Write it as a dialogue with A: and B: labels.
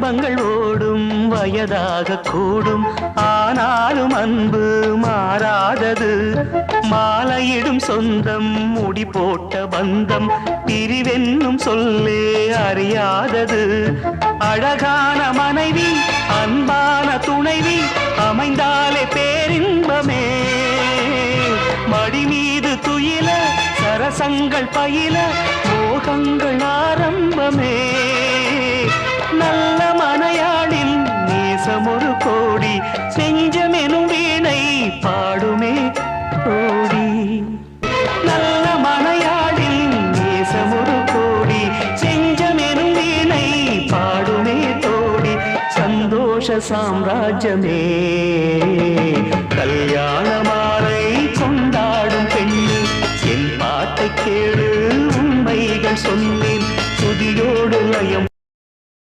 A: வாலிபங்கள் ஓடும் வயதாக கூடும், ஆனாலும் அன்பு மாறாதது. மாலையிடும் சொந்தம், முடி போட்ட பந்தம், பிரிவென்னும் சொல்லே அறியாதது. அழகான மனைவி, அன்பான துணைவி அமைந்தாலே பேரின்பமே. மடி மீது துயில சரசங்கள் பயில மோகங்கள் ஆரம்பமே. நல்ல மனையாளின் நேசம் ஒரு கோடி, செஞ்சமெனும் வீணை பாடுமே கோடி. நல்ல மனையாளின் நேசம் ஒரு கோடி, செஞ்சமெனும் வீணை பாடுமே தோடி. சந்தோஷ சாம்ராஜ்யமே கல்யாண மாலை கொண்டாடும் பெண்ணு, என் பாட்டை கேளு உண்மைகள் சொன்னேன், துதியோடு லயம்